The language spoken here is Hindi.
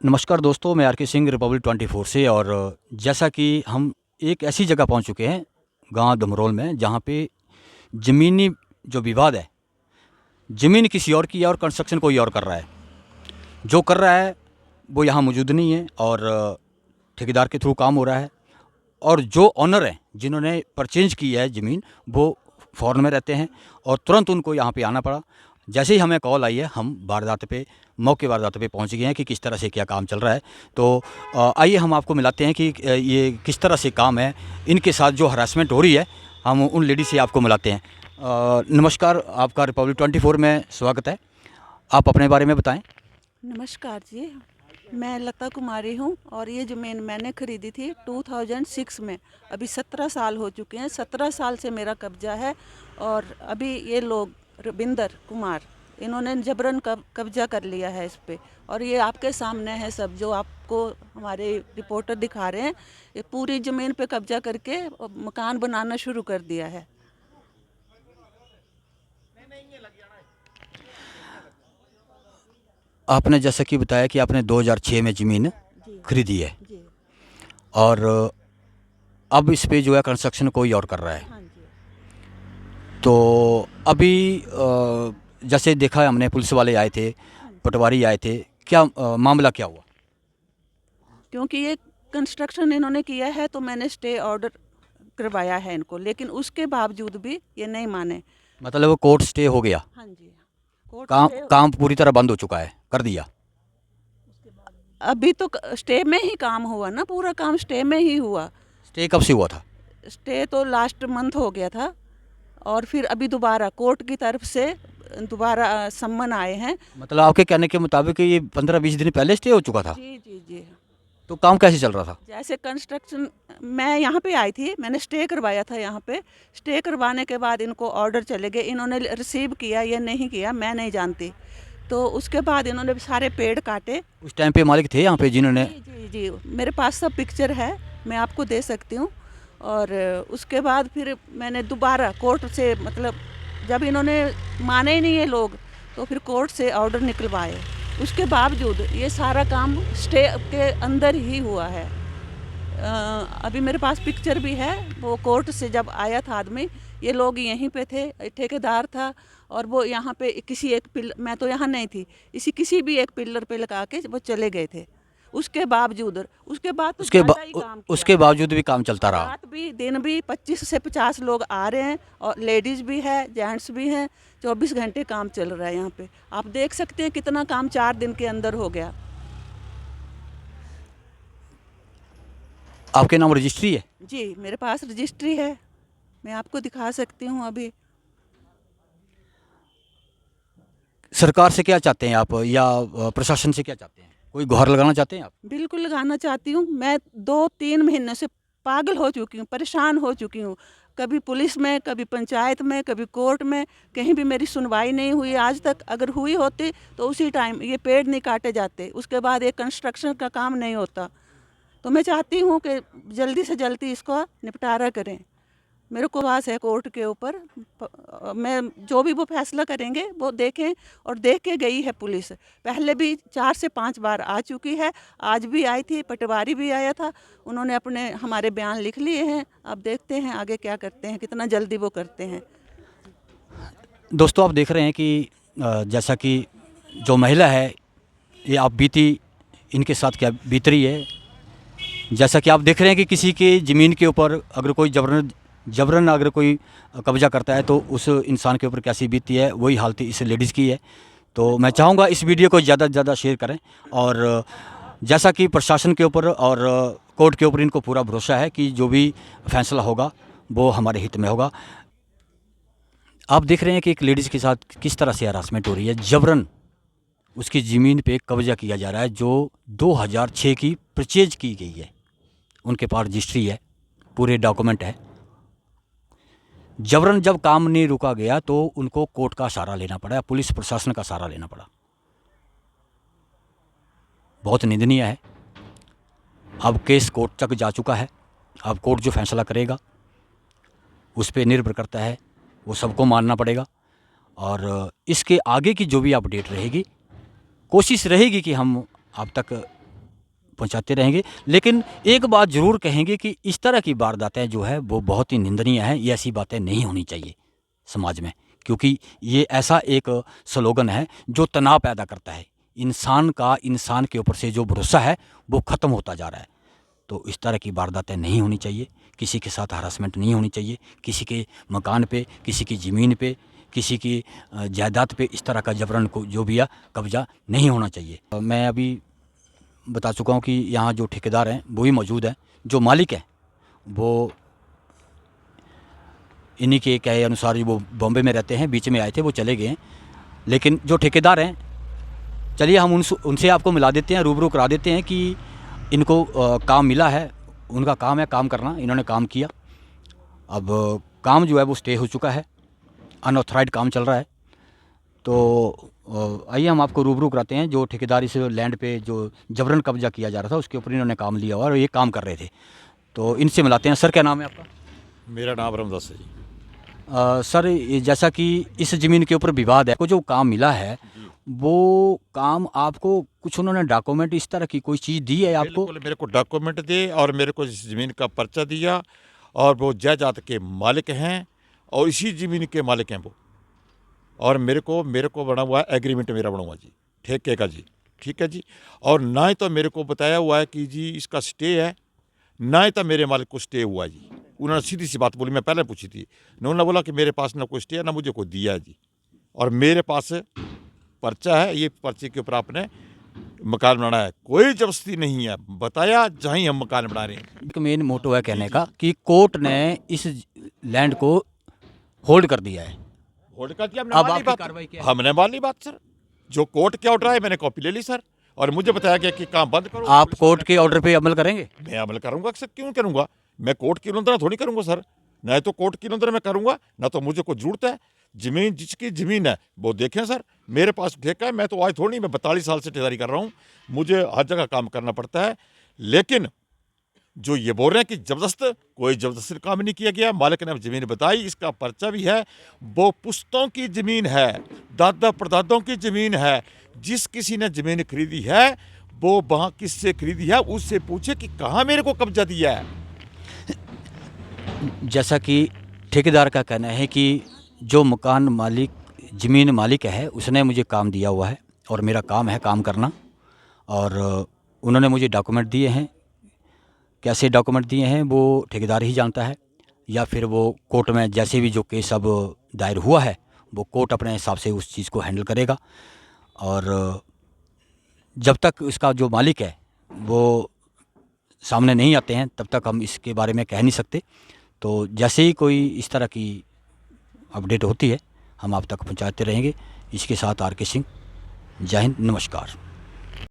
नमस्कार दोस्तों, मैं आर.के. सिंह रिपब्लिक 24 से। और जैसा कि हम एक ऐसी जगह पहुंच चुके हैं गांव धमरोल में, जहां पे ज़मीनी जो विवाद है, ज़मीन किसी और की है और कंस्ट्रक्शन कोई और कर रहा है। जो कर रहा है वो यहाँ मौजूद नहीं है और ठेकेदार के थ्रू काम हो रहा है। और जो ऑनर हैं जिन्होंने परचेंज की है ज़मीन, वो फ़ॉरेन में रहते हैं और तुरंत उनको यहाँ पे आना पड़ा। जैसे ही हमें कॉल आई है, हम वारदात पे मौके वारदात पे पहुँच गए हैं कि किस तरह से क्या काम चल रहा है। तो आइए हम आपको मिलाते हैं कि ये किस तरह से काम है, इनके साथ जो हरासमेंट हो रही है, हम उन लेडी से आपको मिलाते हैं। नमस्कार, आपका रिपब्लिक 24 में स्वागत है। आप अपने बारे में बताएं। नमस्कार जी, मैं लता कुमारी हूँ और ये ज़मीन मैंने ख़रीदी थी 2006 में। अभी 17 साल हो चुके हैं। 17 साल से मेरा कब्जा है और अभी ये लोग रविंदर कुमार, इन्होंने जबरन कब्जा कर लिया है इस पे। और ये आपके सामने है सब, जो आपको हमारे रिपोर्टर दिखा रहे हैं। ये पूरी ज़मीन पे कब्जा करके मकान बनाना शुरू कर दिया है। आपने जैसा कि बताया कि आपने 2006 में ज़मीन जी खरीदी है जी। और अब इस पे जो है कंस्ट्रक्शन कोई और कर रहा है। हाँ जी। तो अभी जैसे देखा है हमने, पुलिस वाले आए थे, हाँ जी। पटवारी आए थे, क्या मामला क्या हुआ? क्योंकि ये कंस्ट्रक्शन इन्होंने किया है तो मैंने स्टे ऑर्डर करवाया है इनको, लेकिन उसके बावजूद भी ये नहीं माने। मतलब वो कोर्ट स्टे हो गया, हाँ जी, कोर्ट काम स्टे। काम पूरी तरह बंद हो चुका है, कर दिया। अभी तो स्टे में ही काम हुआ ना, पूरा काम स्टे में ही हुआ। स्टे कब से हुआ था? स्टे तो लास्ट मंथ हो गया था और फिर अभी दोबारा कोर्ट की तरफ से दोबारा सम्मन आए हैं। मतलब आपके कहने के मुताबिक ये 15-20 दिन पहले स्टे हो चुका था, जी जी जी। तो काम कैसे चल रहा था? जैसे कंस्ट्रक्शन, मैं यहाँ पे आई थी, मैंने स्टे करवाया था यहाँ पे। स्टे करवाने के बाद इनको ऑर्डर चले गए, इन्होंने रिसीव किया या नहीं किया मैं नहीं जानती। तो उसके बाद इन्होंने सारे पेड़ काटे। उस टाइम पे मालिक थे यहाँ पे जिन्होंने? जी जी जी, मेरे पास सब पिक्चर है, मैं आपको दे सकती हूँ। और उसके बाद फिर मैंने दोबारा कोर्ट से, मतलब जब इन्होंने माने ही नहीं ये लोग, तो फिर कोर्ट से ऑर्डर निकलवाए। उसके बावजूद ये सारा काम स्टे के अंदर ही हुआ है। अभी मेरे पास पिक्चर भी है, वो कोर्ट से जब आया था आदमी, ये लोग यहीं पे थे, ठेकेदार था। और वो यहाँ पे किसी एक पिलर, मैं तो यहाँ नहीं थी, किसी भी एक पिलर पे लगा के वो चले गए थे। उसके बावजूद, उसके बाद तो ज़्यादा ही काम किया उसके है। बावजूद भी काम चलता रहा। रात भी दिन भी 25 से 50 लोग आ रहे हैं और लेडीज़ भी है, जेंट्स भी हैं। 24 घंटे काम चल रहा है यहाँ पे। आप देख सकते हैं कितना काम 4 दिन के अंदर हो गया। आपके नाम रजिस्ट्री है? जी, मेरे पास रजिस्ट्री है, मैं आपको दिखा सकती हूँ अभी। सरकार से क्या चाहते हैं आप, या प्रशासन से क्या चाहते हैं? कोई गुहार लगाना चाहते हैं आप? बिल्कुल लगाना चाहती हूँ। मैं 2-3 महीने से पागल हो चुकी हूँ, परेशान हो चुकी हूँ। कभी पुलिस में, कभी पंचायत में, कभी कोर्ट में, कहीं भी मेरी सुनवाई नहीं हुई आज तक। अगर हुई होती तो उसी टाइम ये पेड़ नहीं काटे जाते, उसके बाद ये कंस्ट्रक्शन का काम नहीं होता। तो मैं चाहती हूँ कि जल्दी से जल्दी इसको निपटारा करें। मेरे को आस है कोर्ट के ऊपर, मैं जो भी वो फैसला करेंगे वो देखें। और देख के गई है पुलिस, पहले भी 4 से 5 बार आ चुकी है। आज भी आई थी, पटवारी भी आया था, उन्होंने अपने हमारे बयान लिख लिए हैं। अब देखते हैं आगे क्या करते हैं, कितना जल्दी वो करते हैं। दोस्तों, आप देख रहे हैं कि जैसा कि जो महिला है, ये आप बीती इनके साथ क्या बीत रही है। जैसा कि आप देख रहे हैं कि किसी की ज़मीन के ऊपर अगर कोई जबरन जबरन अगर कोई कब्जा करता है तो उस इंसान के ऊपर कैसी बीतती है, वही हालत इस लेडीज़ की है। तो मैं चाहूँगा इस वीडियो को ज़्यादा से ज़्यादा शेयर करें। और जैसा कि प्रशासन के ऊपर और कोर्ट के ऊपर इनको पूरा भरोसा है कि जो भी फैसला होगा वो हमारे हित में होगा। आप देख रहे हैं कि एक लेडीज़ के साथ किस तरह से हरासमेंट हो रही है, जबरन उसकी ज़मीन पे कब्जा किया जा रहा है जो 2006 की परचेज की गई है। उनके पास रजिस्ट्री है, पूरे डॉक्यूमेंट है। जबरन जब काम नहीं रुका गया तो उनको कोर्ट का सहारा लेना पड़ा, पुलिस प्रशासन का सहारा लेना पड़ा। बहुत निंदनीय है। अब केस कोर्ट तक जा चुका है, अब कोर्ट जो फैसला करेगा उस पर निर्भर करता है, वो सबको मानना पड़ेगा। और इसके आगे की जो भी अपडेट रहेगी, कोशिश रहेगी कि हम आप तक पहुंचाते रहेंगे। लेकिन एक बात ज़रूर कहेंगे कि इस तरह की वारदातें जो है वो बहुत ही निंदनीय हैं। ये ऐसी बातें नहीं होनी चाहिए समाज में, क्योंकि ये ऐसा एक स्लोगन है जो तनाव पैदा करता है। इंसान के ऊपर से जो भरोसा है वो ख़त्म होता जा रहा है। तो इस तरह की वारदातें नहीं होनी चाहिए, किसी के साथ हरासमेंट नहीं होनी चाहिए, किसी के मकान पे, किसी की ज़मीन पे, किसी की जायदाद पे इस तरह का जबरन को जो भी है कब्ज़ा नहीं होना चाहिए। मैं अभी बता चुका हूँ कि यहाँ जो ठेकेदार हैं वो भी मौजूद हैं, जो मालिक हैं वो इन्हीं के कहे अनुसार वो बॉम्बे में रहते हैं, बीच में आए थे, वो चले गए हैं। लेकिन जो ठेकेदार हैं, चलिए हम उनसे आपको मिला देते हैं, रूबरू करा देते हैं कि इनको काम मिला है, उनका काम है काम करना, इन्होंने काम किया। अब काम जो है वो स्टे हो चुका है, अनऑथराइज्ड काम चल रहा है। तो आइए हम आपको रूबरू कराते हैं जो ठेकेदारी से लैंड पे जो जबरन कब्जा किया जा रहा था उसके ऊपर इन्होंने काम लिया हुआ और ये काम कर रहे थे। तो इनसे मिलाते हैं। सर क्या नाम है आपका? मेरा नाम रामदास है जी। सर ये जैसा कि इस ज़मीन के ऊपर विवाद है, को जो काम मिला है वो काम आपको कुछ उन्होंने डॉक्यूमेंट इस तरह की कोई चीज़ दी है आपको? बिल्कुल मेरे को डॉक्यूमेंट दिए और मेरे को इस ज़मीन का पर्चा दिया और वो जायदाद के मालिक हैं और इसी ज़मीन के मालिक हैं वो। और मेरे को बना हुआ है एग्रीमेंट, मेरा बना हुआ जी ठेके का जी, ठीक है जी। और ना ही तो मेरे को बताया हुआ है कि जी इसका स्टे है, ना ही तो मेरे मालिक को स्टे हुआ है जी। उन्होंने सीधी सी बात बोली, मैं पहले पूछी थी, उन्होंने बोला कि मेरे पास ना कोई स्टे है ना मुझे कोई दिया है जी। और मेरे पास पर्चा है, ये पर्चे के ऊपर आपने मकान बनाना है, कोई जबरदस्ती नहीं है, बताया जहाँ ही हम मकान बना रहे हैं। एक मेन मोटो है कहने का कि कोर्ट ने इस लैंड को होल्ड कर दिया है। होल्ड कर दिया, अब आपकी कार्रवाई क्या है? हमने मान ली बात सर, जो कोर्ट के ऑर्डर है मैंने कॉपी ले ली सर, और मुझे बताया गया कि काम बंद करो। आप कोर्ट के ऑर्डर पे अमल करेंगे? मैं अमल करूंगा सर, क्यों करूंगा, मैं कोर्ट की उल्लंघना थोड़ी करूंगा सर, न तो कोर्ट की उल्लंघना मैं करूंगा ना तो मुझे कोई जरूरत है। जमीन जिसकी ज़मीन है वो देखें सर, मेरे पास ठेका है, मैं तो आज थोड़ी, मैं 42 साल से ठेकेदारी कर रहा हूँ, मुझे हर जगह काम करना पड़ता है। लेकिन जो ये बोल रहे हैं कि जबरदस्त, कोई जबरदस्ती काम नहीं किया गया। मालिक ने ज़मीन बताई, इसका पर्चा भी है, वो पुश्तों की ज़मीन है, दादा परदादों की ज़मीन है। जिस किसी ने ज़मीन खरीदी है वो वहाँ किससे खरीदी है उससे पूछे कि कहाँ मेरे को कब्जा दिया है। जैसा कि ठेकेदार का कहना है कि जो मकान मालिक, ज़मीन मालिक है, उसने मुझे काम दिया हुआ है और मेरा काम है काम करना। और उन्होंने मुझे डॉक्यूमेंट दिए हैं, कैसे डॉक्यूमेंट दिए हैं वो ठेकेदार ही जानता है, या फिर वो कोर्ट में जैसे भी जो केस अब दायर हुआ है वो कोर्ट अपने हिसाब से उस चीज़ को हैंडल करेगा। और जब तक उसका जो मालिक है वो सामने नहीं आते हैं तब तक हम इसके बारे में कह नहीं सकते। तो जैसे ही कोई इस तरह की अपडेट होती है हम आप तक पहुंचाते रहेंगे। इसके साथ आर के सिंह, जय हिंद, नमस्कार।